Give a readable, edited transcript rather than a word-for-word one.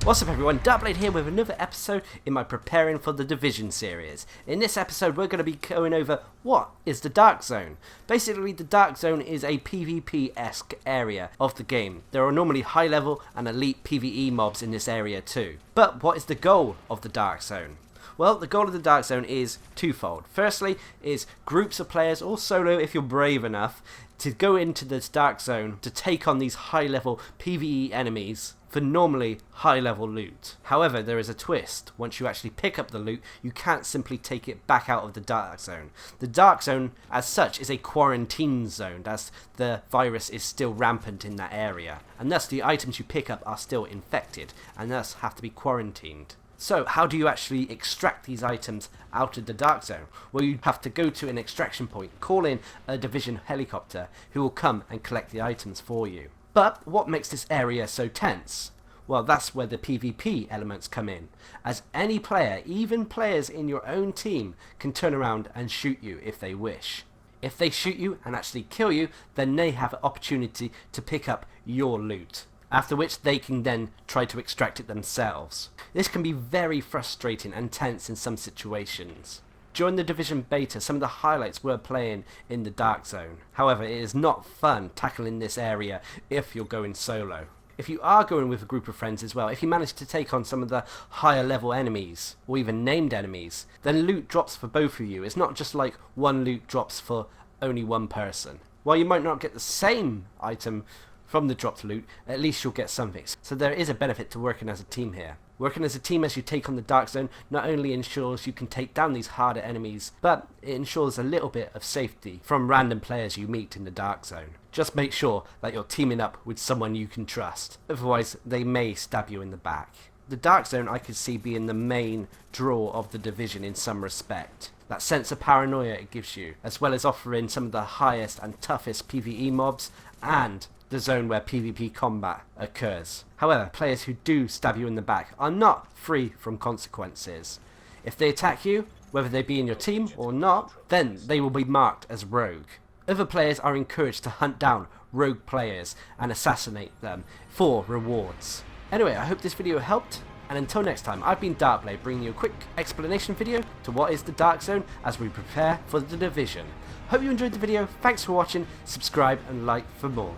What's up everyone, Darcblade here with another episode in my Preparing for the Division series. In this episode we're going to be going over what is the Dark Zone. Basically the Dark Zone is a PvP-esque area of the game. There are normally high level and elite PvE mobs in this area too. But what is the goal of the Dark Zone? Well, the goal of the Dark Zone is twofold. Firstly is groups of players, or solo if you're brave enough, to go into this Dark Zone to take on these high level PvE enemies for normally high level loot. However, there is a twist. Once you actually pick up the loot, you can't simply take it back out of the Dark Zone. The Dark Zone as such is a quarantine zone, as the virus is still rampant in that area, and thus the items you pick up are still infected and thus have to be quarantined. So how do you actually extract these items out of the Dark Zone? Well, you have to go to an extraction point, call in a Division helicopter who will come and collect the items for you. But what makes this area so tense? Well, that's where the PvP elements come in, as any player, even players in your own team, can turn around and shoot you if they wish. If they shoot you and actually kill you, then they have an opportunity to pick up your loot, after which they can then try to extract it themselves. This can be very frustrating and tense in some situations. During the Division beta, some of the highlights were playing in the Dark Zone. However, it is not fun tackling this area if you're going solo. If you are going with a group of friends as well, if you manage to take on some of the higher level enemies, or even named enemies, then loot drops for both of you. It's not just like one loot drops for only one person. While you might not get the same item from the dropped loot, at least you'll get something. So there is a benefit to working as a team here. Working as a team as you take on the Dark Zone not only ensures you can take down these harder enemies, but it ensures a little bit of safety from random players you meet in the Dark Zone. Just make sure that you're teaming up with someone you can trust, otherwise they may stab you in the back. The Dark Zone I could see being the main draw of the Division in some respect. That sense of paranoia it gives you, as well as offering some of the highest and toughest PvE mobs, and the zone where PvP combat occurs. However, players who do stab you in the back are not free from consequences. If they attack you, whether they be in your team or not, then they will be marked as rogue. Other players are encouraged to hunt down rogue players and assassinate them for rewards. Anyway, I hope this video helped, and until next time, I've been Darcblade, bringing you a quick explanation video to what is the Dark Zone as we prepare for the Division. Hope you enjoyed the video, thanks for watching, subscribe and like for more.